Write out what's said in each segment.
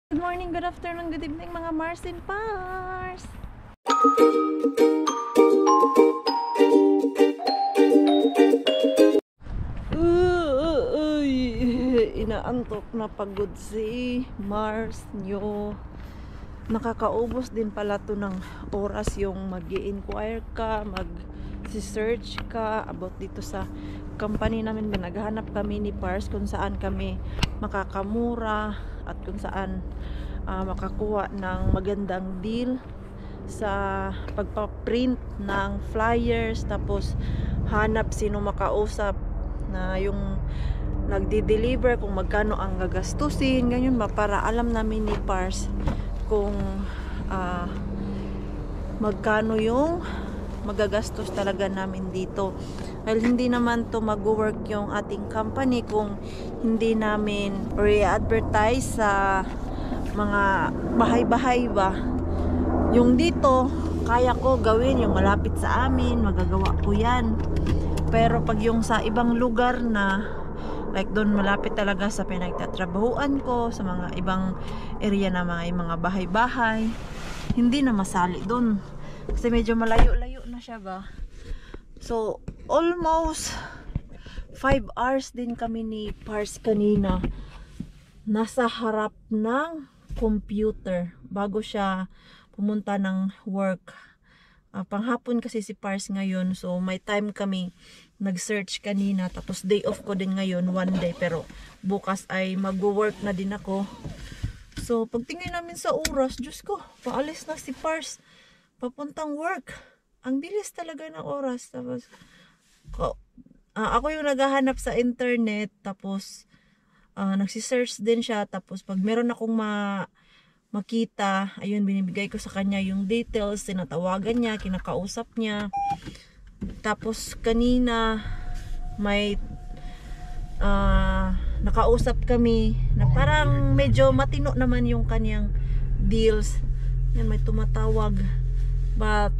Good morning, good afternoon, good evening mga Mars and Pars! Inaantok na pagod si Mars nyo. Nakakaubos din pala to ng oras yung mag-i-inquire ka, mag-search ka about dito sa company namin. Naghahanap kami ni Pars kung saan kami makakamura at kung saan makakuha ng magandang deal sa pagpaprint ng flyers, tapos hanap sino makausap na yung nagdi-deliver, kung magkano ang gagastusin, ganyan ba, para alam namin ni Pars kung magkano yung magagastos talaga namin dito. Dahil hindi naman to mag-work yung ating company kung hindi namin re-advertise sa mga bahay-bahay ba. Yung dito, kaya ko gawin yung malapit sa amin, magagawa ko yan. Pero pag yung sa ibang lugar na, like doon malapit talaga sa pinagtatrabahuan ko, sa mga ibang area na mga bahay-bahay, hindi na masali doon. Kasi medyo malayo-layo na siya ba. So, almost 5 hours din kami ni Pars kanina. Nasa harap ng computer bago siya pumunta ng work. Panghapon kasi si Pars ngayon, so may time kami nag-search kanina, tapos day off ko din ngayon, one day, pero bukas ay mag-work na din ako. So pagtingin namin sa oras, Diyos ko, paalis na si Pars papuntang work. Ang bilis talaga ng oras. Tapos ako yung naghahanap sa internet, tapos nagsisearch din siya, tapos pag meron akong makita, ayun, binibigay ko sa kanya yung details, tinatawagan niya, kinakausap niya. Tapos kanina may nakausap kami na parang medyo matino naman yung kanyang deals. Yan, may tumatawag, but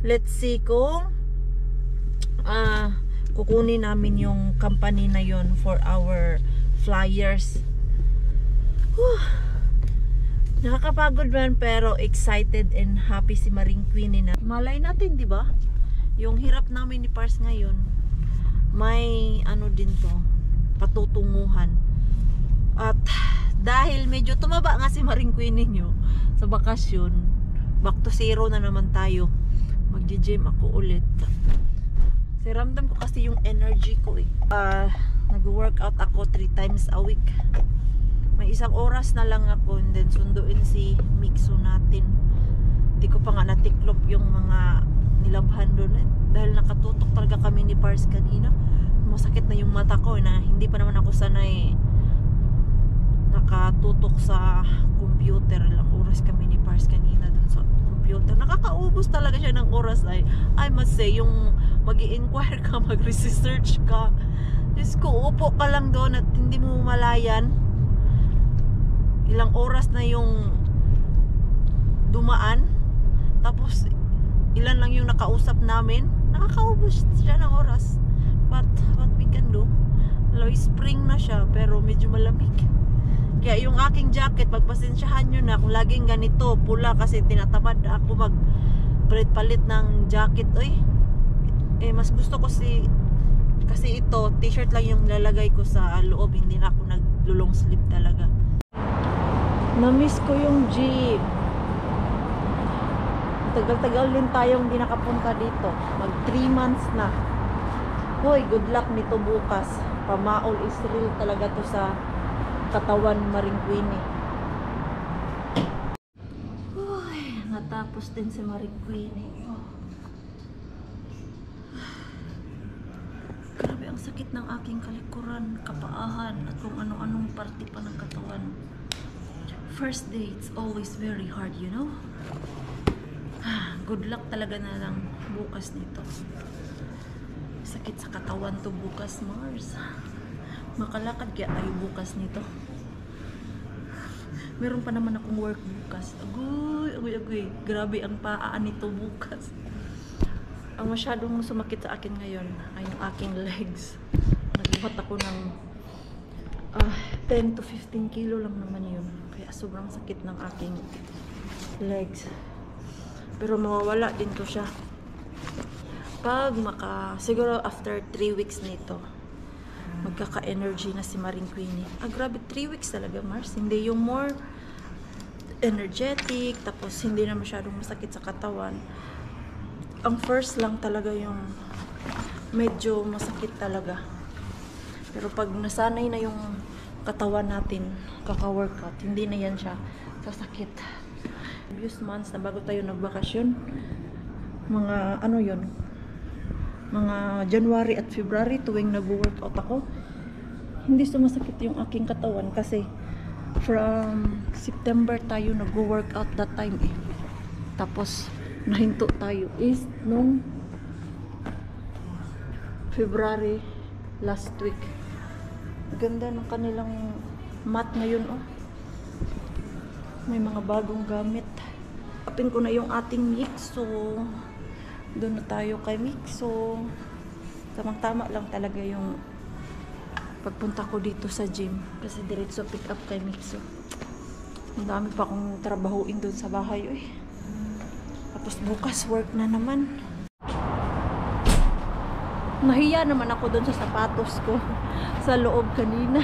let's see kung kukunin namin yung company na yon for our flyers. Nakakapagod man, pero excited and happy si Maring Queenie na. Malay natin, di ba? Yung hirap namin ni Pars ngayon, may ano din to, patutunguhan. At dahil medyo tumaba nga si Maring Queenie nyo sa bakasyon, back to zero na naman tayo. Magji-gym ako ulit. Kasi ramdam ko kasi yung energy ko eh. Nag-workout ako 3 times a week. May 1 oras na lang ako, and then sunduin si Mixo natin. Hindi ko pa nga natiklop yung mga nilabhan doon dahil nakatutok talaga kami ni Pars kanina. Masakit na yung mata ko na hindi pa naman ako sanay nakatutok sa computer. Ilang oras kami ni Pars kanina doon sa computer. Nakakaubos talaga siya ng oras. I must say, yung mag-i-inquire ka, mag-research ka, just ko, upo ka lang doon at hindi mo malayan ilang oras na yung dumaan, tapos ilan lang yung nakausap namin. Nakakaubos siya ng oras, but what we can do, spring na siya pero medyo malamig. Kaya yung aking jacket, pagpasensyahan nyo na kung laging ganito pula, kasi tinatamad ako magpalit ng jacket. Mas gusto ko kasi ito t-shirt lang yung lalagay ko sa loob, hindi na ako nag-long sleeve talaga. Na-miss ko yung jeep. Tagal-tagal din tayong di nakapunta dito. Mag 3 months na. Hoy, good luck nito bukas. Pamaol is real talaga to sa katawan, Maring Queenie. Hoy, natapos din si Maring Queenie. Grabe ang sakit ng aking kalikuran, kapaahan, at kung ano-anong parte pa ng katawan. First day, it's always very hard, you know? Good luck talaga na lang bukas nito. Sakit sa katawan to bukas, Mars. Makalakad kaya tayo bukas nito. Meron pa naman akong work bukas. Agoy. Grabe ang paan nito bukas. Ang masyadong sumakit sa akin ngayon ay yung aking legs. Nagbuhat ako ng 10 to 15 kilo lang naman yun. Kaya sobrang sakit ng aking legs. Pero mawawala din to siya. Pag siguro after 3 weeks nito, magkaka-energy na si Maring Queenie. Grabe, 3 weeks talaga, Mars. Hindi yung more energetic, tapos hindi na masyadong masakit sa katawan. Ang first lang talaga yung medyo masakit talaga. Pero pag nasanay na yung katawan natin, kaka-workout, hindi na yan siya sasakit. Previous months na bago tayo nagbakasyon, mga ano yun, mga January at February, tuwing nag-workout ako, hindi sumasakit yung aking katawan kasi from September tayo nag-workout that time eh. Tapos nahinto tayo is nung February last week. Ganda ng kanilang mat ngayon oh. May mga bagong gamit. Kapin ko na yung ating Mixo. Doon na tayo kay Mixo. Tamang-tama lang talaga yung pagpunta ko dito sa gym. Kasi diretso pick up kay Mixo. Ang dami pa akong trabahuin doon sa bahay eh. Tapos bukas work na naman. Nahiya naman ako doon sa sapatos ko sa loob kanina.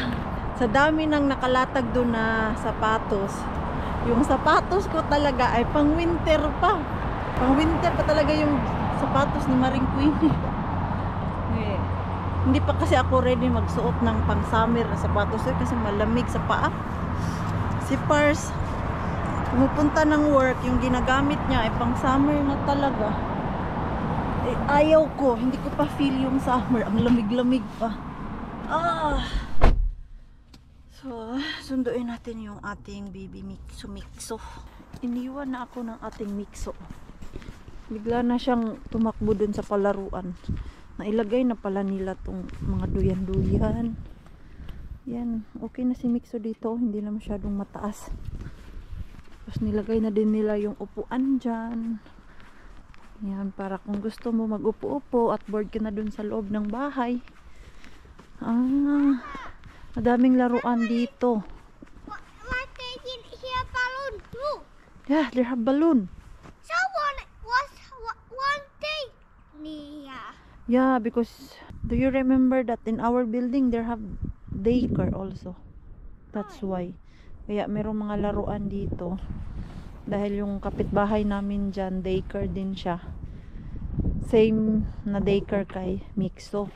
Sa dami nang nakalatag doon na sapatos. Yung sapatos ko talaga ay pang winter pa. Pang winter pa talaga yung sapatos ni Maring Queenie. Eh, hindi pa kasi ako ready magsuot ng pang summer na sapatos eh, kasi malamig sa paa. Si Pars, pumupunta ng work, yung ginagamit niya ay pang summer na talaga. Eh, ayaw ko, hindi ko pa feel yung summer, ang lamig-lamig pa. So, sunduin natin yung ating baby Mixo. Iniwan na ako ng ating Mixo. Bigla na siyang tumakbo dun sa palaruan. Nailagay na pala nila tong mga duyan-duyan. Yan, okay na si Mixo dito, hindi na masyadong mataas. Tapos nilagay na din nila yung upuan dyan. Yan, para kung gusto mo mag-upo-upo at bored ka na dun sa loob ng bahay. Madaming laruan dito. My taking here balloon too. Yeah, they have balloon. Someone was one day near. Yeah, because do you remember that in our building there have daycare also? That's why. Kaya merong mga laruan dito. Dahil yung kapitbahay namin dyan, daycare din siya. Same na daycare kay Mixo.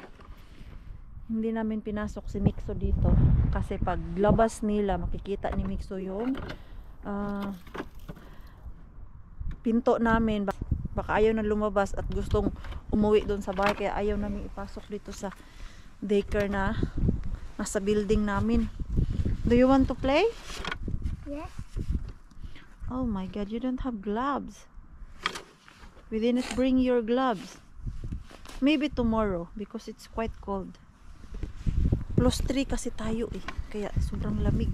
Hindi namin pinasok si Mixo dito. Kasi pag labas nila, makikita ni Mixo yung pinto namin. Baka ayaw na lumabas at gustong umuwi doon sa bahay. Kaya ayaw namin ipasok dito sa daycare na nasa building namin. Do you want to play? Yes. Oh my God, you don't have gloves. We didn't bring your gloves. Maybe tomorrow because it's quite cold. +3 kasi tayo eh. Kaya sobrang lamig.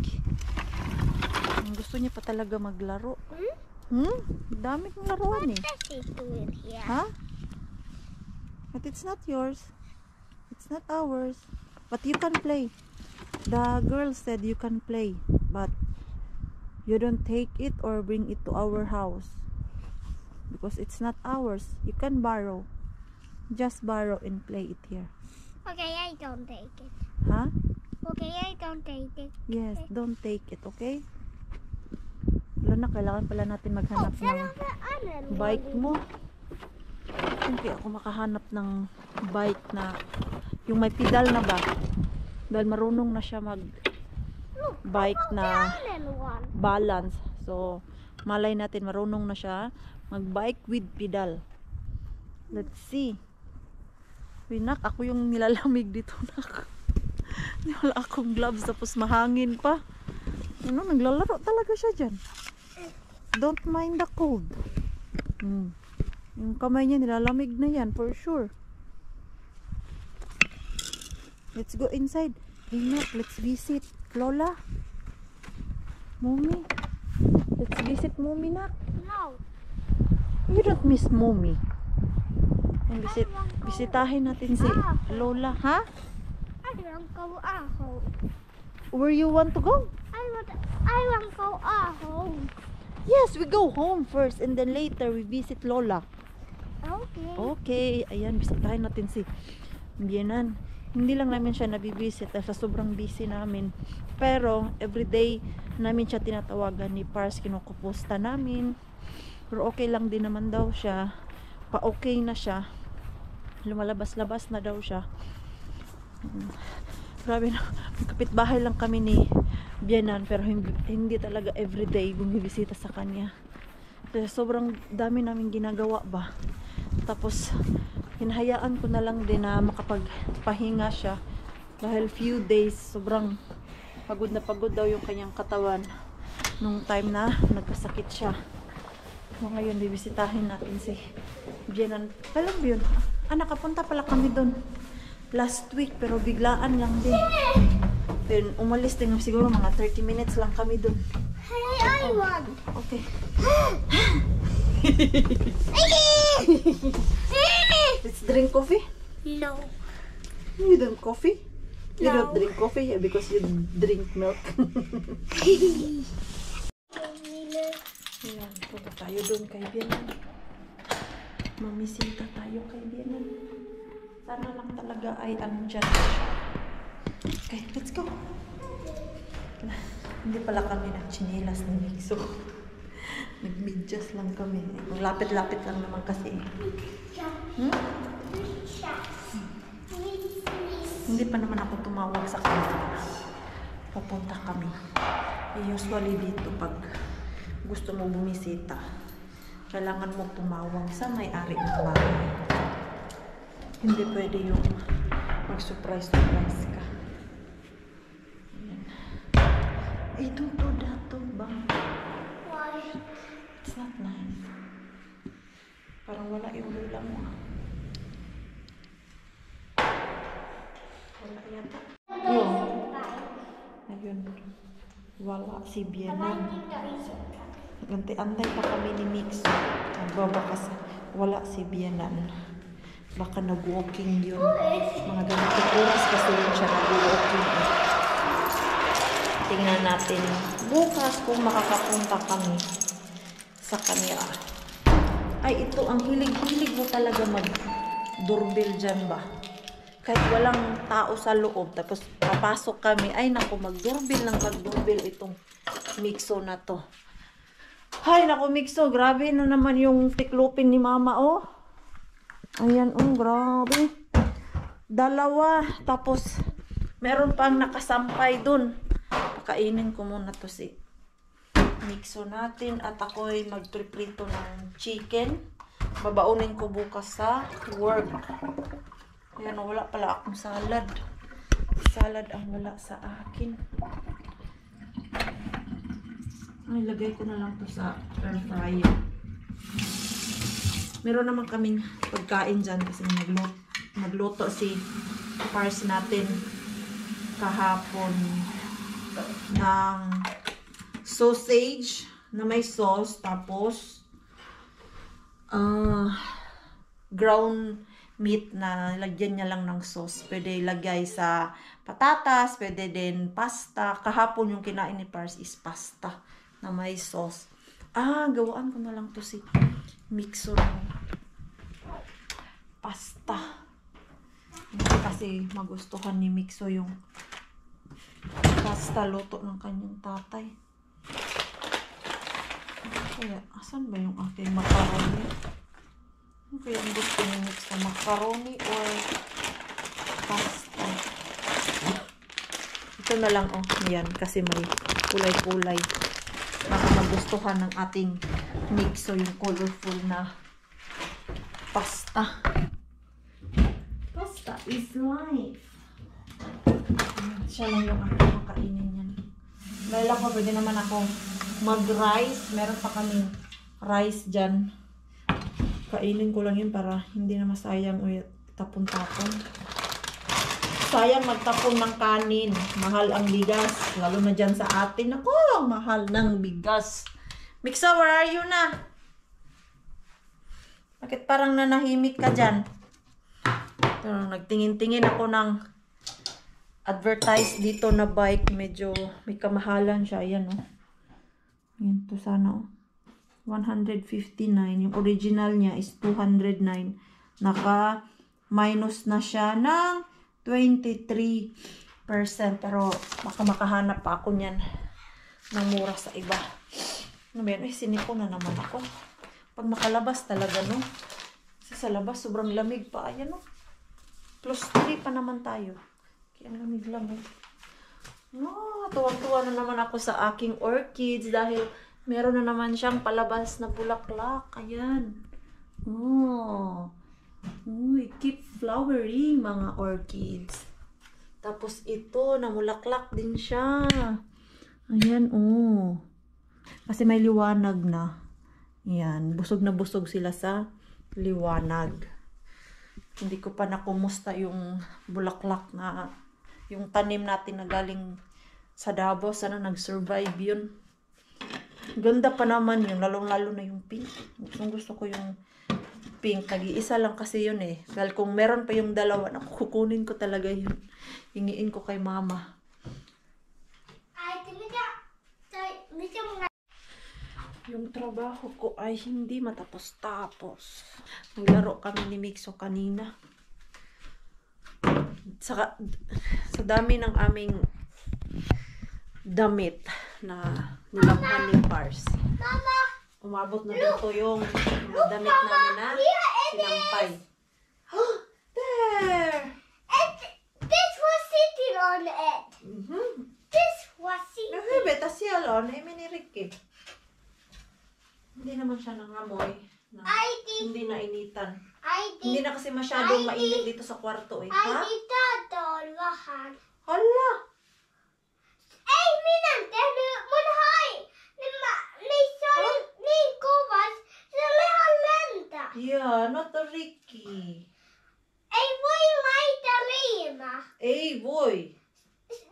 Gusto niya pa talaga maglaro. Dami kong laruan eh. What does it do it here? Huh? But it's not yours. It's not ours. But you can play. The girl said you can play. But you don't take it or bring it to our house. Because it's not ours. You can borrow. Just borrow and play it here. Okay, I don't take it. Huh? Okay, I don't take it. Yes, don't take it, okay? Wala na, kailangan pala natin maghanap ng bike mo. Hindi ako makahanap ng bike na yung may pedal na ba? Dahil marunong na siya mag bike na balance. So, malay natin marunong na siya mag bike with pedal. Let's see. Nak, ako yung nilalamig dito, nak. Wala akong gloves tapos mahangin pa. Ano, naglalaro talaga siya dyan. Don't mind the cold. Yung kamay niya nilalamig na yan for sure. Let's go inside. Hey, nak, let's visit Lola. Mommy. Let's visit Mommy, nak. No. You don't miss Mommy. Bisitahin natin si Lola, ha? I don't go out. where you want to go? I want to go home. Yes, we go home first and then later we visit Lola. Okay. Okay, ayan, bisitahin natin si Bienan. Hindi lang namin siya nabibisit dahil sa sobrang busy namin. Pero, everyday namin siya tinatawagan ni Pars, kinukupusta namin. Pero okay lang din naman daw siya. Pa-okay na siya. Lumalabas-labas na daw siya. Grabe na, kapitbahay lang kami ni Bienan, pero hindi talaga everyday bumibisita sa kanya. Kasi sobrang dami namin ginagawa ba. Tapos hinahayaan ko na lang din na makapagpahinga siya dahil few days sobrang pagod na pagod daw yung kanyang katawan nung time na nagkasakit siya. So ngayon bibisitahin natin si Bienan. Alam mo yun, nakapunta pala kami doon last week pero biglaan lang din. Then umalis din siguro mga 30 minutes lang kami doon. Hey, I want. Okay. Let's drink coffee. No. You drink coffee? You No. don't drink coffee because you drink milk. Ayan, punta tayo doon kay Bienan. Mamisita tayo kay Bienan. Sana lang talaga ay andyan. Okay, let's go. Hindi pala kami nagchinelas ni Mixo. Nagmedyas lang kami. Lapit-lapit lang naman kasi. Hindi pa naman ako tumawag sa kanya. Papunta kami. Usually dito pag gusto mo bumisita, kailangan mo tumawag sa may-ari ng bahay. Hindi pwede yung mag-surprise ka. Ayan. Ay, don't do that to bang. Why? It's not nice. Parang wala yung lula mo. Wala yata. Ayun. Wala si Bienan. Antay pa kami ni Mix. Nagbabakas. Wala si Bienan. Baka nag-walking yun. Mga ganitong oras kasi yun siya nag-walking. Tingnan natin bukas kung makakapunta kami sa kanya. Ay, ito ang hilig-hilig mo talaga mag-doorbell dyan ba? Kahit walang tao sa loob, tapos papasok kami, ay naku, mag-doorbell itong Mixo na to. Ay, naku, Mixo, grabe na naman yung tiklupin ni Mama, oh. Ayan, oh, grabe. Dalawa, tapos meron pang nakasampay dun. Pakainin ko muna to si Mixo natin at ako'y magpriprito ng chicken. Babaunin ko bukas sa work. Ayan, wala pala akong salad. Salad ang wala sa akin. Ay, lagay ko na lang to sa air fryer. Meron naman kaming pagkain dyan kasi nagluto si Pars natin kahapon ng sausage na may sauce, tapos ground meat na lagyan niya lang ng sauce. Pwede ilagay sa patatas, pwede din pasta. Kahapon yung kinain ni Pars is pasta na may sauce. Gawaan ko na lang to si Mixo ng pasta. Hindi kasi magustuhan ni Mixo yung pasta luto ng kanyang tatay. Kaya, asan ba yung aking macaroni? Ano kaya ang gusto ni Mixo? Macaroni or pasta? Ito na lang, oh. Yan, kasi may kulay-kulay. Baka magustuhan ng ating Mixo yung colorful na pasta. Pasta is life. Siya lang yung aking makainin yan. Dahil ako, pwede naman ako mag-rice. Meron pa kaming rice dyan. Kainin ko lang yun para hindi na masayang o tapon-tapon. Sayang magtapon ng kanin. Mahal ang bigas. Lalo na dyan sa atin. Ako, mahal ng bigas. Mixo, where are you na? Bakit parang nanahimik ka dyan? Nagtingin-tingin ako ng advertise dito na bike. Medyo may kamahalan siya. Ayan, oh. Ayan to sana, oh. 159. Yung original niya is 209. Naka minus na siya ng 23%. Pero baka makahanap pa ako niyan ng mura sa iba. Ano ba yan? Sinipon na naman ako. Pag makalabas talaga, no? Kasi sa labas, sobrang lamig pa. Ayan, no? +3 pa naman tayo. Kaya lamig-lamig. No, tuwang-tuwa na naman ako sa aking orchids dahil meron na naman siyang palabas na bulaklak. Ayan. Oh. Uy, keep flowering mga orchids. Tapos ito, namulaklak din siya. Ayan, oh. Kasi may liwanag na. Ayan, busog na busog sila sa liwanag. Hindi ko pa nakumusta yung bulaklak na, yung tanim natin na galing sa Davao. Sana nag-survive yun. Ganda pa naman yun, lalong-lalo na yung pink. Gusto ko yung pink. Nag-iisa lang kasi yun eh. Dahil kung meron pa yung dalawa, kukunin ko talaga yun. Hingiin ko kay mama. Yung trabaho ko ay hindi matapos-tapos. Naglaro kami ni Mixo kanina. Sa dami ng aming damit na nilanghan ni Pars. Umabot na dito yung damit namin na sinampay. There! This was sitting on it. This was sitting. Beta siya lo, na iminirikip. Hindi naman siya nangamoy. Na, hindi na initan. Hindi na kasi masyadong mainit dito sa kwarto eh. Ha? Hala! Minä en tehnyt mun niin kovas, se oli ihan lentää. Yeah, not a Ricky. Ei voi laita riima. Ei voi.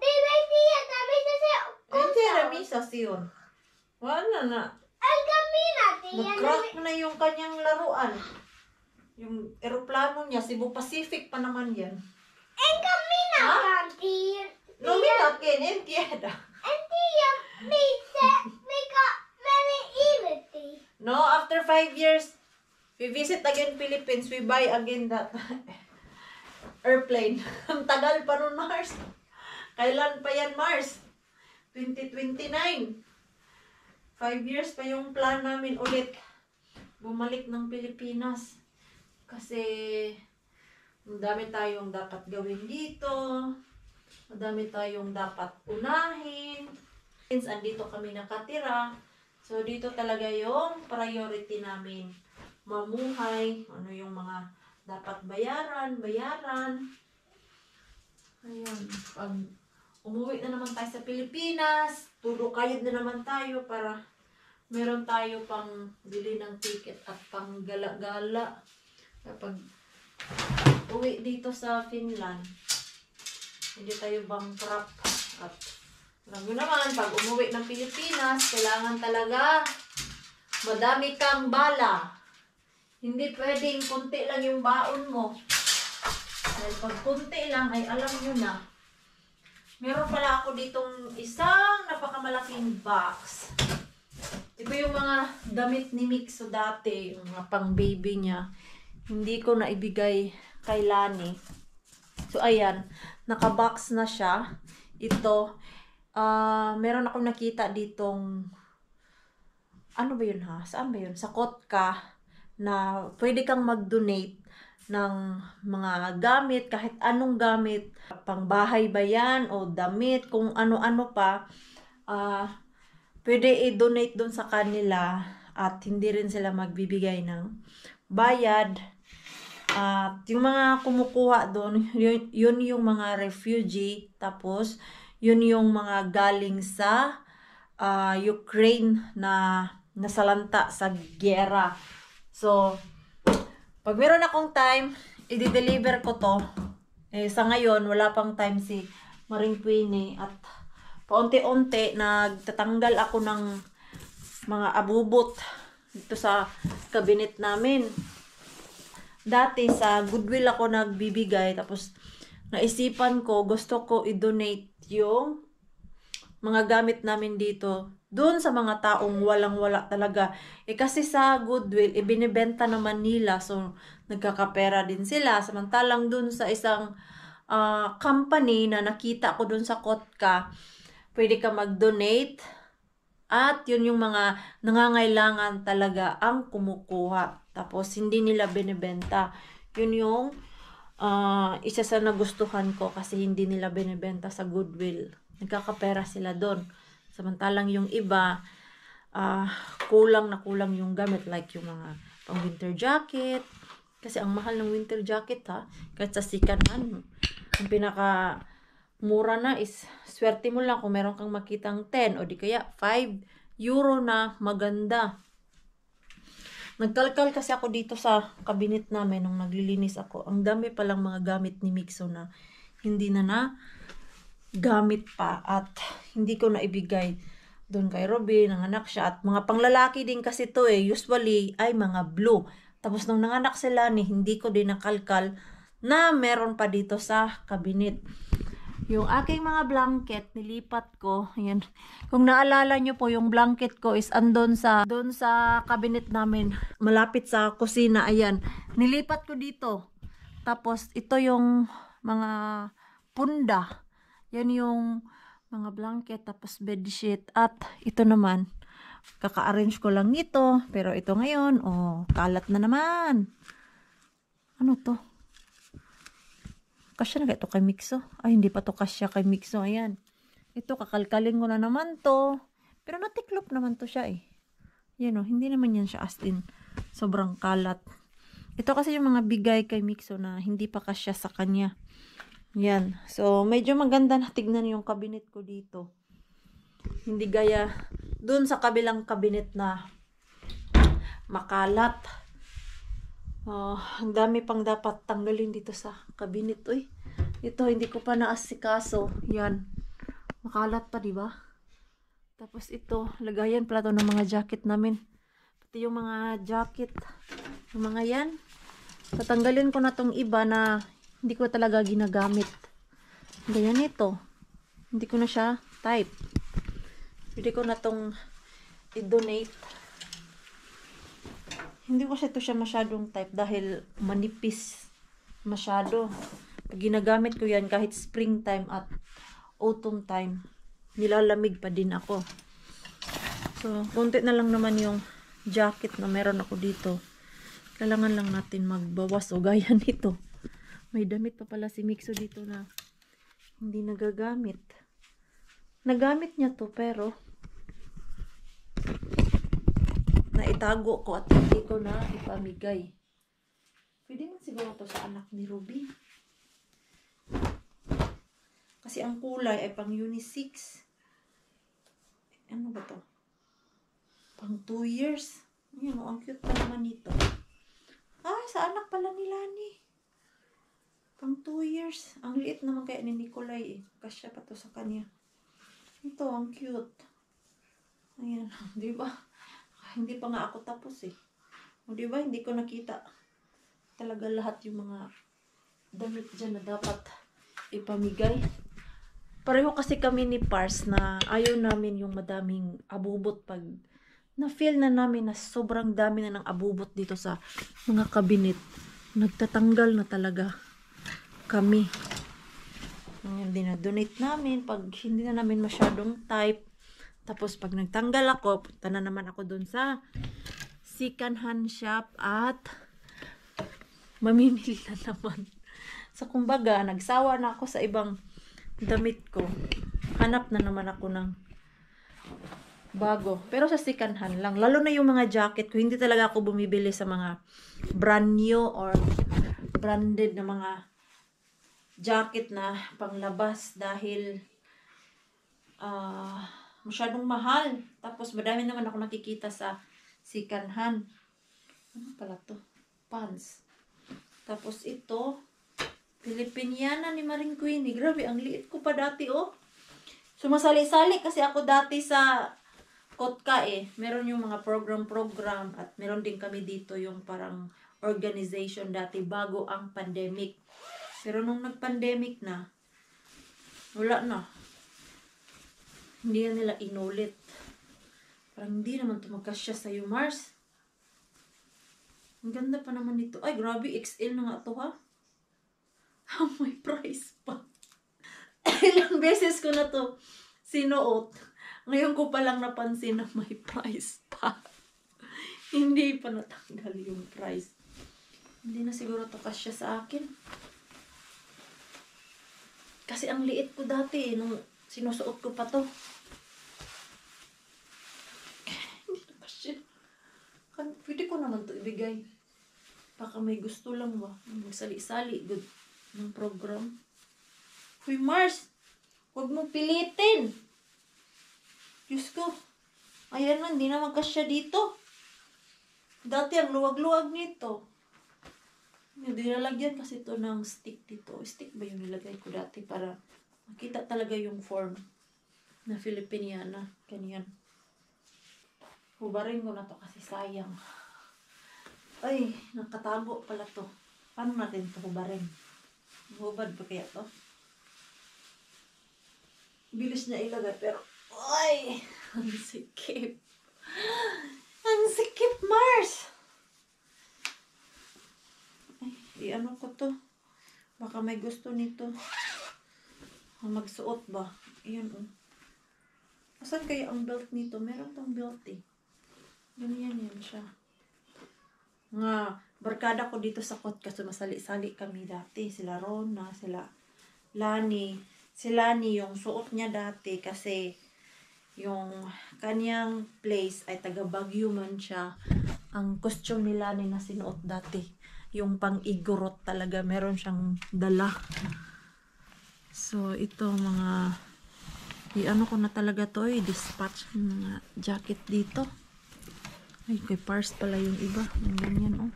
Niin ei tiedä, mistä se En tiedä missä se on. Wala na. Enkä minä tiedä. Nag-crack na yung kanyang laruan. Yung eroplano niya, Cebu Pacific pa naman yan. Enkä minäkään tiedä. No minäkin, en tiedä. En tiedä, mikä meni irti. No, after 5 years, we visit again Philippines, we buy again that airplane. Ang tagal pa nun, Mars. Kailan pa yan, Mars? 2029. 5 years pa yung plan namin ulit. Bumalik ng Pilipinas. Kasi, madami tayong dapat gawin dito. Madami tayong dapat unahin. Since andito kami nakatira, so dito talaga yung priority namin. Mamuhay, ano yung mga dapat bayaran. Ayan, pag umuwi na naman tayo sa Pilipinas, tulukayod na naman tayo para meron tayo pang bili ng ticket at pang gala-gala. Kapag uwi dito sa Finland, hindi tayo bankrupt. At alam mo naman, pag umuwi ng Pilipinas, kailangan talaga madami kang bala. Hindi pwedeng kunti lang yung baon mo. Dahil pag kunti lang, ay alam nyo na. Meron pala ako ditong isang napakamalaking box. Ito yung mga damit ni Mixo dati, yung mga pang baby niya. Hindi ko na ibigay kay Lani. So ayan, nakabox na siya. Ito, meron akong nakita ditong, ano ba yun ha? Saan ba yun? Sa Kotka, na pwede kang mag-donate ng mga gamit, kahit anong gamit, pang bahay ba yan, o damit, kung ano-ano pa, pwede i-donate dun sa kanila, at hindi rin sila magbibigay ng bayad. At yung mga kumukuha doon, yun yung mga refugee, tapos yun yung mga galing sa Ukraine na nasalanta sa giyera. So, pag meron akong time, i-deliver ko to. Sa ngayon, wala pang time si Maring Queenie, at paunti-unti nagtatanggal ako ng mga abubot dito sa cabinet namin. Dati sa Goodwill ako nagbibigay, tapos naisipan ko, gusto ko i-donate yung mga gamit namin dito doon sa mga taong walang-wala talaga. Kasi sa Goodwill, ibinibenta naman nila. So, nagkakapera din sila. Samantalang doon sa isang company na nakita ko doon sa Kotka, pwede ka mag-donate. At yun yung mga nangangailangan talaga ang kumukuha. Tapos, hindi nila binibenta. Yun yung isa sa nagustuhan ko kasi hindi nila binibenta sa Goodwill. Nagkakapera sila doon. Samantalang yung iba, kulang na kulang yung gamit. Like yung mga pang winter jacket. Kasi ang mahal ng winter jacket ha. Kahit sa sikanan. Ang pinaka mura na is, swerte mo lang kung meron kang makitang 10 o di kaya 5 euro na maganda. Nagkalkal kasi ako dito sa cabinet namin nung naglilinis ako. Ang dami palang mga gamit ni Mixo na hindi na gamit pa at hindi ko na ibigay doon kay Robin. Nanganak siya at mga panglalaki din kasi to usually ay mga blue. Tapos nung nanganak sila ni hindi ko din nakalkal na meron pa dito sa cabinet. Yung aking mga blanket, nilipat ko. Ayan. Kung naalala nyo po, yung blanket ko is doon sa cabinet namin. Malapit sa kusina. Ayan. Nilipat ko dito. Tapos, ito yung mga punda. Yan yung mga blanket. Tapos, bedsheet. At ito naman, kaka-arrange ko lang nito. Pero ito ngayon, kalat na naman. Ano to? Kasya na ito kay Mixo. Ay, hindi pa to kasya kay Mixo. Ayan. Ito, kakalkalin ko na naman to. Pero natiklop naman to siya Yan hindi naman yan siya as in. Sobrang kalat. Ito kasi yung mga bigay kay Mixo na hindi pa kasya sa kanya. Yan. So, medyo maganda na tignan yung cabinet ko dito. Hindi gaya dun sa kabilang cabinet na makalat. Ang dami pang dapat tanggalin dito sa cabinet. Uy, ito hindi ko pa naasikaso. Yan. Makalat pa, di ba? Tapos ito, lagayan pala to ng mga jacket namin. Pati yung mga jacket. Yung mga yan. Tatanggalin ko na tong iba na hindi ko talaga ginagamit. Ganyan ito. Hindi ko na siya type. Pwede ko na tong i-donate. Hindi ko ito siya masyadong type dahil manipis masyado. Pag ginagamit ko yan kahit springtime at autumn time, nilalamig pa din ako. So, konti na lang naman yung jacket na meron ako dito. Kailangan lang natin magbawas o gaya nito. May damit pa pala si Mixo dito na hindi nagagamit. Nagamit niya to pero naitago ko at hindi ko na ipamigay. Pwede man siguro to sa anak ni Ruby. Kasi ang kulay ay pang unisex. Ano ba to? Pang 2 years. Ayan, ang cute pa naman nito. Sa anak pala ni Lani. Pang 2 years. Ang liit naman kaya ni Nicolay Kasya pa to sa kanya. Ito, ang cute. Ayan, di ba? Hindi pa nga ako tapos O diba, hindi ko nakita talaga lahat yung mga damit dyan na dapat ipamigay. Pareho kasi kami ni Pars na ayaw namin yung madaming abubot pag na-feel na namin na sobrang dami na ng abubot dito sa mga kabinet. Nagtatanggal na talaga kami. Ngayon, dinadonate namin pag hindi na namin masyadong type. Tapos, pag nagtanggal ako, punta na naman ako dun sa second hand shop at mamimili na naman. So, kumbaga, nagsawa na ako sa ibang damit ko. Hanap na naman ako ng bago. Pero sa second hand lang. Lalo na yung mga jacket ko. Hindi talaga ako bumibili sa mga brand new or branded na mga jacket na panglabas dahil masyadong mahal. Tapos, madami naman ako nakikita sa second hand. Ano pala to? Pants. Tapos, ito, Filipiniana ni Maring Queenie. Grabe, ang liit ko pa dati, Sumasali-sali kasi ako dati sa Kotka, Meron yung mga program. At meron din kami dito yung parang organization dati bago ang pandemic. Pero nung nag-pandemic na, wala na. Hindi na nila inulit. Parang hindi naman ito magkasya sa'yo, Mars. Ang ganda pa naman nito. Ay, grabe, XL na nga ito, ha? May price pa. Ilang beses ko na to sinuot. Ngayon ko palang napansin na may price pa. Hindi pa natanggal yung price. Hindi na siguro to kasya sa akin. Kasi ang liit ko dati nung sinusuot ko pa to. Hindi na kasya. Pwede ko naman to ibigay. Baka may gusto lang ba. Magsali-sali. Good ng program. Huy, Mars! Huwag mong pilitin! Diyos ko. Ayan na, hindi na magkasya dito. Dati ang luwag-luwag nito. Nilalagyan kasi ito ng stick dito. Stick ba yung nilagay ko dati para makita talaga yung form na Filipiniana. Ganyan. Hubarin ko na to kasi sayang. Ay, nakatago pala to. Paano natin to hubarin? Hubad ba kaya to? Bilis niya ilagay pero ay! Ang sikip. Ang sikip, Mars! Ay, i-ano ko to? Baka may gusto nito. Magsuot ba? Ayan, oh. Asan kaya ang belt nito? Meron tong belt eh. Ganyan yan siya. Nga, barkada ko dito sa Kotkas. Sumasali-sali kami dati. Sila Rona, sila Lani. Si Lani yung suot niya dati kasi yung kanyang place ay taga Baguio man siya. Ang costume ni Lani na sinuot dati. Yung pang-igorot talaga. Meron siyang dala. So, ito mga i-ano ko na talaga to. I-dispatch mga jacket dito. Ay, kay Pars pala yung iba. Yung ganyan, oh.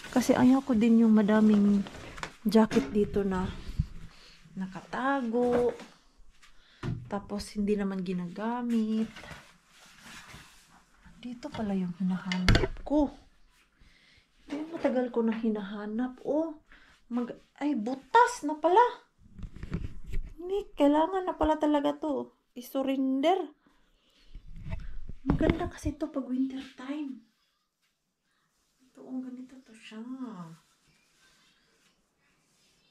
Kasi ayaw ko din yung madaming jacket dito na nakatago. Tapos, hindi naman ginagamit. Dito pala yung hinahanap ko. Ay, matagal ko na hinahanap. Oh, ay, butas na pala. Hindi, kailangan na pala talaga to. I-surrender. Maganda kasi ito pag winter time. Ito, ganito to siya.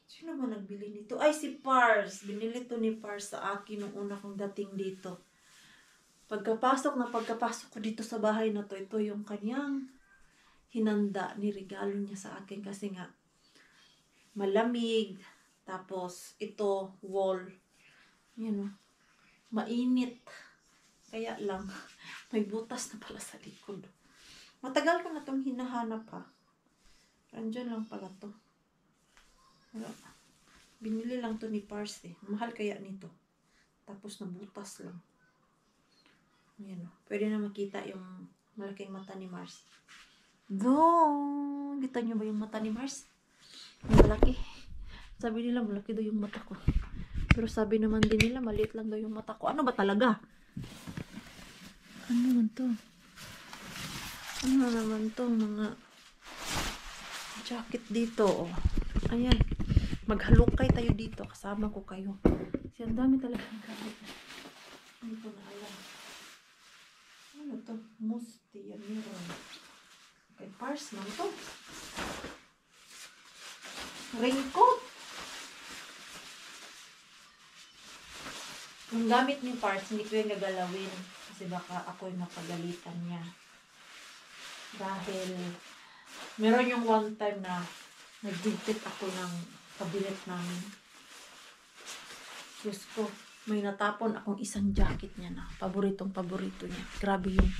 Sino ba nagbili nito? Ay, si Pars. Binili to ni Pars sa akin nung una kong dating dito. Pagkapasok ko dito sa bahay na to, ito yung kanyang hinanda, niregalo niya sa akin kasi nga malamig. Tapos, ito, wall. Yan o. Mainit. Kaya lang, may butas na pala sa likod. Matagal ko na itong hinahanap ha. Andyan lang pala to. Binili lang to ni Pars eh. Mahal kaya nito. Tapos nabutas lang. Ayan o. Pwede na makita yung malaking mata ni Mars. Doon! Kita nyo ba yung mata ni Mars? Malaki. Sabi nila malaki daw yung mata ko. Pero sabi naman din nila maliit lang daw yung mata ko. Ano ba talaga? Ano naman to? Ano naman to? Mga jacket dito. Oh. Ayan. Maghalukay tayo dito. Kasama ko kayo. Kasi ang dami talagang gamit. Hindi ko na alam. Ano to? Musti. Yan meron. Kay Pars man to. Raincoat. Yung gamit ni Pars, hindi ko yung gagalawin. Kasi baka ako yung napagalitan niya. Dahil meron yung one time na nag-digit ako ng kabinet namin. Diyos ko, may natapon akong isang jacket niya na paboritong-paborito niya. Grabe yung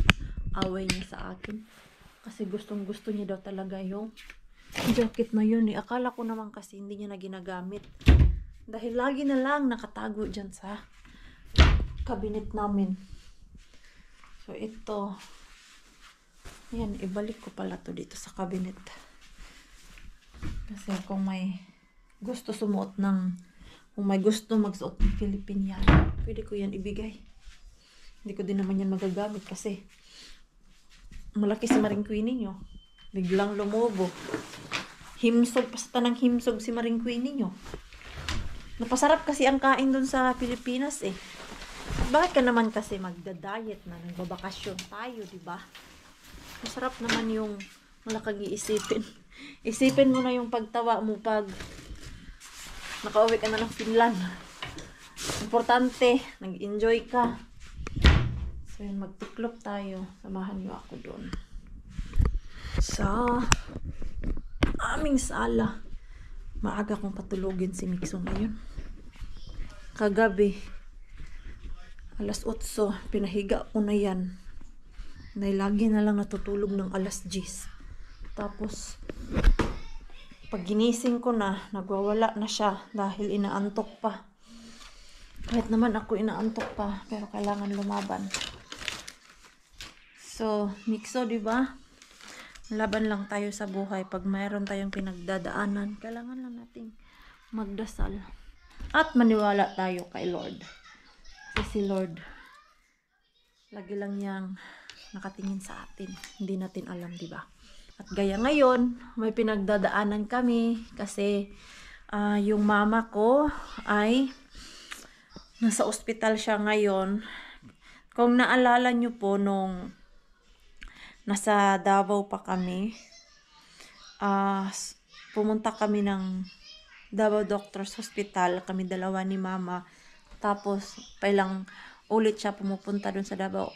away niya sa akin. Kasi gustong-gusto niya daw talaga yung jacket na yun eh. Akala ko naman kasi hindi niya na ginagamit. Dahil lagi na lang nakatago dyan sa kabinet namin. So ito, ayan, ibalik ko pala to dito sa cabinet. Kasi kung may gusto sumuot ng, kung may gusto magsuot ng Filipiniana, pwede ko yan ibigay. Hindi ko din naman yan magagamit kasi malaki si Maring Queenie nyo. Biglang lumubo. himsog, basta ng himsog si Maring Queenie nyo. Napasarap kasi ang kain dun sa Pilipinas eh. Bakit ka naman kasi magda-diet na, nagbabakasyon tayo, di ba? Masarap naman yung wala kang iisipin. Isipin mo na yung pagtawa mo pag nakauwi ka na ng Finland. Importante, nag-enjoy ka. So yun, magtiklop tayo. Samahan niyo ako doon. Sa aming sala. Maaga kong patulogin si Mikso ngayon. Kagabi, alas 8, pinahiga ko na yan. Dahil lagi na lang natutulog ng alas 10. Tapos, pag ginising ko na, nagwawala na siya dahil inaantok pa. Kahit naman ako inaantok pa, pero kailangan lumaban. So, Mikso, di ba? Laban lang tayo sa buhay. Pag mayroon tayong pinagdadaanan, kailangan lang nating magdasal. At maniwala tayo kay Lord. Kasi si Lord, lagi lang niyang nakatingin sa atin. Hindi natin alam, di ba? At gaya ngayon, may pinagdadaanan kami kasi yung mama ko ay nasa ospital siya ngayon. Kung naalala nyo po nung nasa Davao pa kami, pumunta kami ng Davao Doctors Hospital, kami dalawa ni mama. Tapos, pailang ulit siya pumupunta dun sa Davao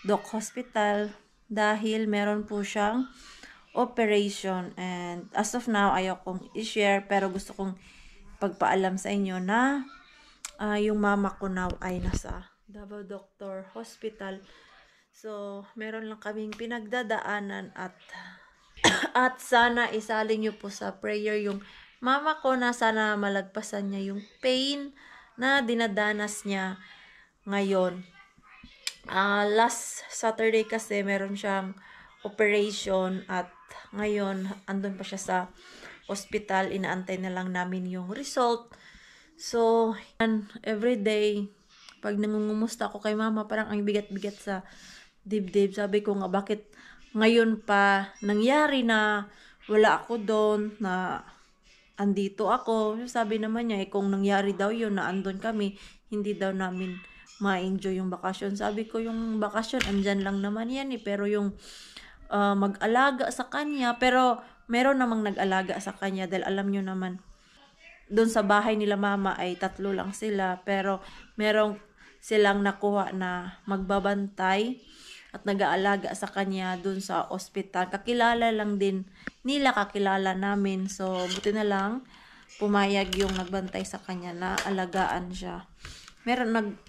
Doc Hospital dahil meron po siyang operation. And as of now, ayaw kong i-share pero gusto kong pagpaalam sa inyo na yung mama ko now ay nasa Davao Doctor Hospital. So, meron lang kaming pinagdadaanan at sana isalin nyo po sa prayer yung mama ko na sana malagpasan niya yung pain na dinadanas niya ngayon. Last Saturday kasi meron siyang operation at ngayon andun pa siya sa hospital. Inaantay na lang namin yung result. So, everyday, pag nangungumusta ako kay mama, parang ang bigat-bigat sa dibdib. Sabi ko nga, bakit ngayon pa nangyari na wala ako doon, na andito ako. Sabi naman niya, kung nangyari daw yun, na andun kami, hindi daw namin ma-enjoy yung bakasyon. Sabi ko, yung bakasyon, andyan lang naman yan eh. Pero yung mag-alaga sa kanya, pero meron namang nag-alaga sa kanya dahil alam nyo naman, doon sa bahay nila mama ay 3 lang sila, pero merong silang nakuha na magbabantay at nag-aalaga sa kanya dun sa ospital. Kakilala lang din nila, kakilala namin. So, buti na lang pumayag yung nagbantay sa kanya na alagaan siya.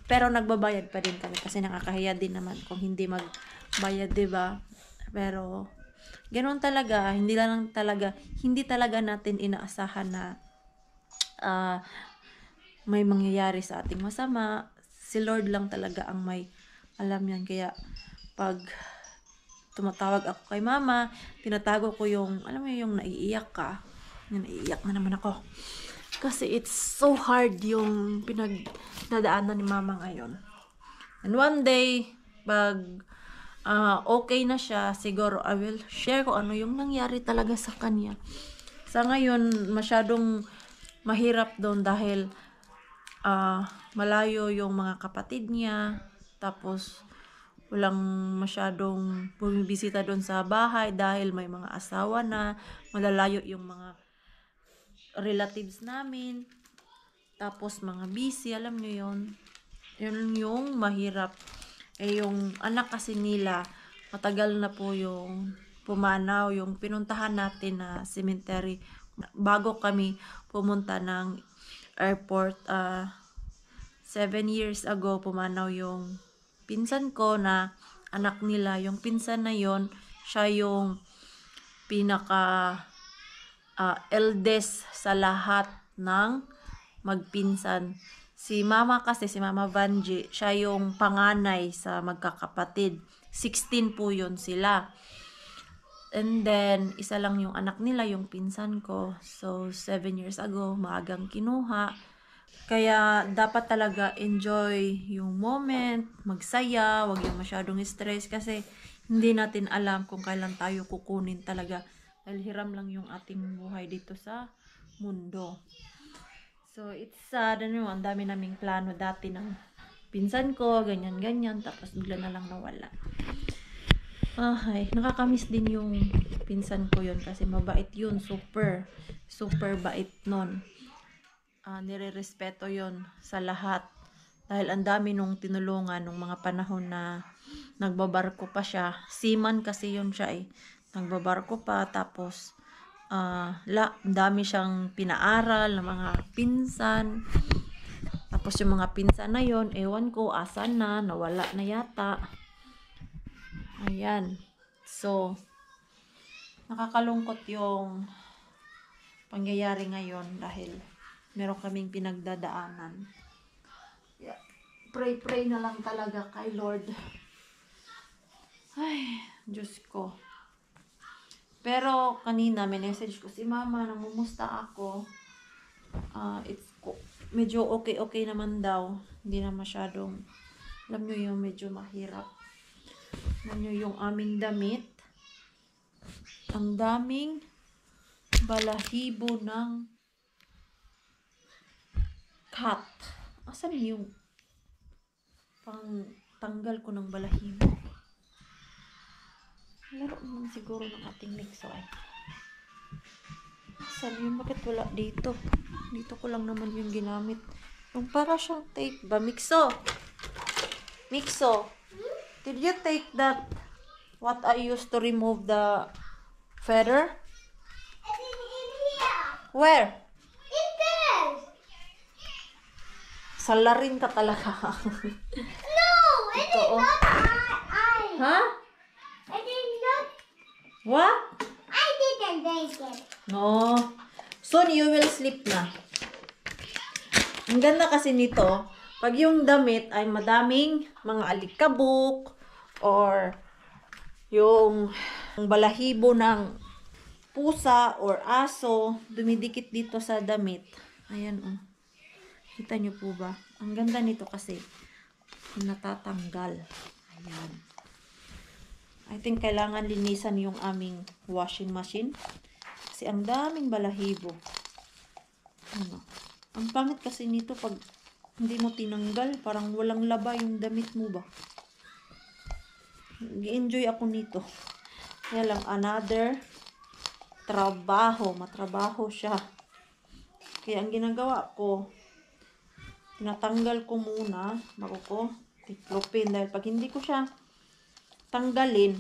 Pero nagbabayad pa din kami kasi nakakahiya din naman kung hindi magbayad, diba? Pero, ganoon talaga, hindi talaga natin inaasahan na may mangyayari sa ating masama. Si Lord lang talaga ang may alam yan. Kaya, pag tumatawag ako kay mama, tinatago ko yung, alam mo yung naiiyak ka. Yung naiiyak na naman ako. Kasi it's so hard yung pinagdadaanan ni mama ngayon. And one day, pag okay na siya, siguro I will share ko ano yung nangyari talaga sa kanya. Sa ngayon, masyadong mahirap doon dahil malayo yung mga kapatid niya. Tapos, walang masyadong bumibisita doon sa bahay dahil may mga asawa na, malalayo yung mga relatives namin. Tapos mga busy, alam nyo yun. Yun yung mahirap. Yung anak kasi nila, matagal na po yung pumanaw, yung pinuntahan natin na cemetery. Bago kami pumunta ng airport, 7 years ago, pumanaw yung pinsan ko na anak nila. Yung pinsan na yon, siya yung pinaka eldest sa lahat ng magpinsan. Si mama kasi, si Mama Vanji, siya yung panganay sa magkakapatid. 16 po yun sila. And then, isa lang yung anak nila, yung pinsan ko. So, 7 years ago, maagang kinuha. Kaya, dapat talaga enjoy yung moment, magsaya, wag yung masyadong stress kasi hindi natin alam kung kailan tayo kukunin talaga. Dahil hiram lang yung ating buhay dito sa mundo. So, it's sad. Ano, ang dami naming plano dati ng pinsan ko, ganyan-ganyan. Tapos bigla na lang nawala. Ay, nakakamiss din yung pinsan ko yun kasi mabait yun. Super, super bait nun. Nire-respeto yun sa lahat. Dahil ang dami nung tinulungan nung mga panahon na nagbabarko pa siya. Seaman kasi yun siya eh. Nagbabarko pa, tapos dami siyang pinaaral ng mga pinsan. Tapos yung mga pinsan na yon, ewan ko, asan na, nawala na yata. Ayan. So, nakakalungkot yung pangyayari ngayon dahil meron kaming pinagdadaanan. Yeah. Pray na lang talaga kay Lord. Ay, Diyos ko. Pero kanina may message ko si mama, namumusta ako. Medyo okay naman daw. Hindi na masyadong, alam nyo yung medyo mahirap. Alam nyo yung aming damit. Ang daming balahibo ng cat. Asan yung pang tanggal ko ng balahibo? Laro naman siguro ng ating mixo ay. Saan yun? Bakit wala dito? Dito ko lang naman yung ginamit. Yung para siyang tape ba? Mixo! Mixo! Did you take that what I used to remove the feather? It's in here. Where? In there. Salarin ka talaga. No, it Ito, is oh. not I. Ha? It is not. What? I didn't take it. No. Soon you will sleep na. Ang ganda kasi nito, pag yung damit ay madaming mga alikabok or yung balahibo ng pusa or aso, dumidikit dito sa damit. Ayan oh. Kita nyo po ba? Ang ganda nito kasi natatanggal. Ayan. I think kailangan linisan yung aming washing machine. Kasi ang daming balahibo. Ano? Ang pangit kasi nito pag hindi mo tinanggal. Parang walang laba yung damit mo ba? Gi-enjoy ako nito. Kaya lang another trabaho. Matrabaho siya. Kaya ang ginagawa ko, tinatanggal ko muna bago ko tiklopin. Dahil pag hindi ko siya tanggalin,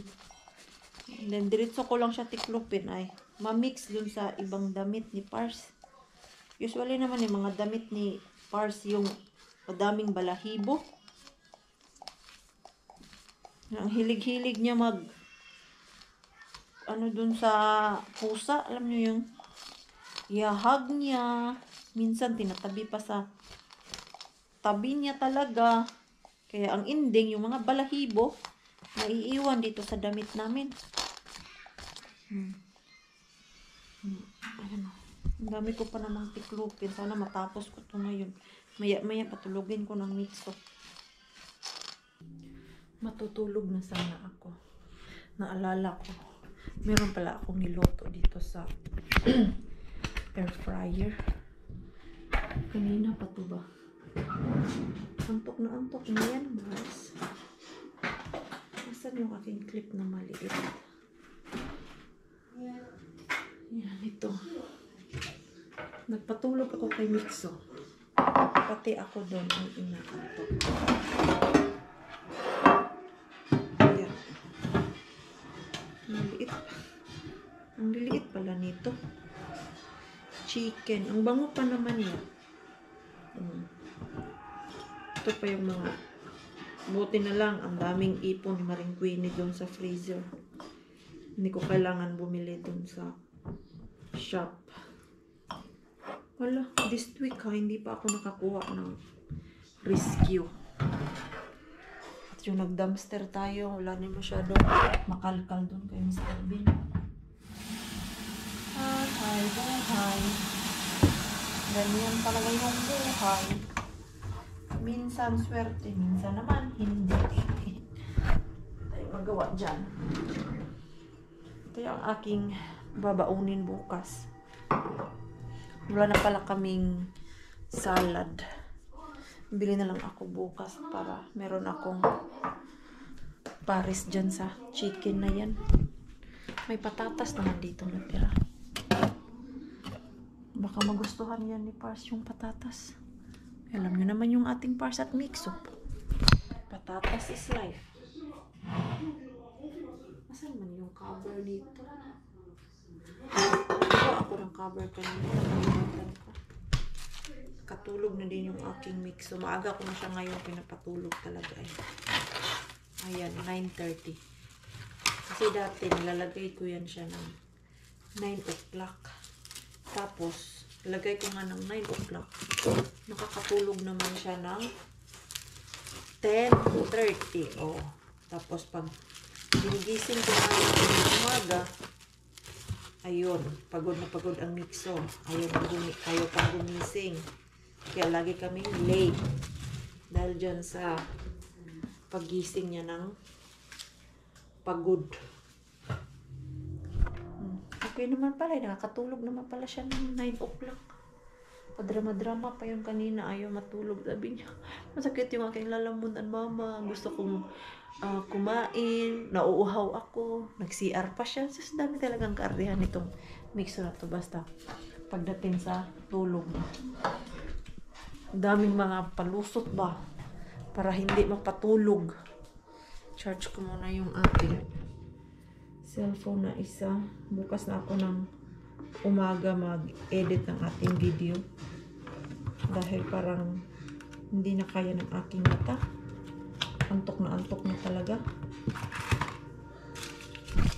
and then diretso ko lang siya tiklopin, ay ma-mix dun sa ibang damit ni Pars. Usually naman yung mga damit ni Pars yung madaming balahibo. Ang hilig-hilig niya dun sa pusa, alam niyo yung ihahag niya, minsan tinatabi pa sa tabi niya talaga. Kaya ang ending, yung mga balahibo naiiwan dito sa damit namin. Ayan o. Ang dami ko pa namang tiklopin. Sana matapos ko ito ngayon. Maya patulogin ko ng mixo. Matutulog na sana ako. Naalala ko, meron pala akong niloto dito sa air fryer. Kanina pa to ba? Antok na yan, guys. Saan yung aking clip na maliit? Yan, ito. Nagpatulog ako kay Mixo. Pati ako doon ay inaantok. Yan. Maliit. Ang liliit pala nito. Chicken. Ang bango pa naman yan. Ito pa yung mga buti na lang, ang daming ipon ni Maring Queenie doon sa freezer. Hindi ko kailangan bumili doon sa shop. Wala, this week hindi pa ako nakakuha ng rescue. At yung nag-dumpster tayo, wala na masyado makalkal doon kay Mr. Bean. Buhay. Ganyan talaga yung buhay. Minsan swerte, minsan naman hindi. Tayo magawa dyan. Ito yung aking babaunin bukas. Wala na pala kaming salad. Bili na lang ako bukas para meron akong pares dyan sa chicken na yan. May patatas naman dito natira. Baka magustuhan yan ni Pars yung patatas. Alam nyo naman yung ating Pars at mix-up. Patatas is life. Asan man yung cover dito? Ako ng cover kanina. Nakalimutan ko. Katulog na din yung aking mix. So, maaga ko na siya ngayon pinapatulog talaga. Ayan, 9:30. Kasi dati, nilalagay ko yan siya ng 9 o'clock. Tapos, lagay ko nga ng 9 o'clock. Nakakatulog naman siya ng 10:30. Oh. Tapos, pag ginigising ko nga yung umaga, ayun, pagod na pagod ang mixo. Ayaw pang gumising. Kaya lagi kaming late. Dahil dyan sa paggising niya ng pagod. Okay naman pala. Nakakatulog naman pala siya ng 9 o'clock. Padrama-drama pa yung kanina. Ayaw matulog. Sabi niya, masakit yung aking lalamunan, mama. Gusto kong kumain. Nauuhaw ako. Nag-CR pa siya. Sus, dami talagang kaardihan itong mixo na to. Basta pagdating sa tulog. Daming mga palusot ba? Para hindi mapatulog. Charge ko muna yung ating cellphone na isa. Bukas na ako ng umaga mag-edit ng ating video. Dahil parang hindi na kaya ng aking mata. Antok na talaga.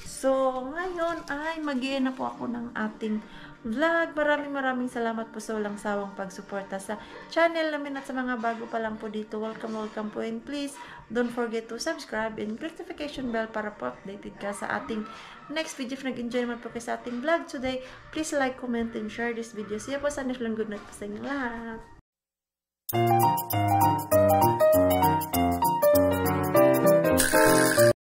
So, ngayon ay mag-i-end na po ako ng ating vlog. Maraming salamat po sa walang sawang pagsuporta sa channel namin at sa mga bago pa lang po dito. Welcome po, and please don't forget to subscribe and click notification bell para po updated ka sa ating next video. If nag-enjoy naman po kayo sa ating vlog today, please like, comment, and share this video. See you po sa next lang. Good night po sa inyo lahat.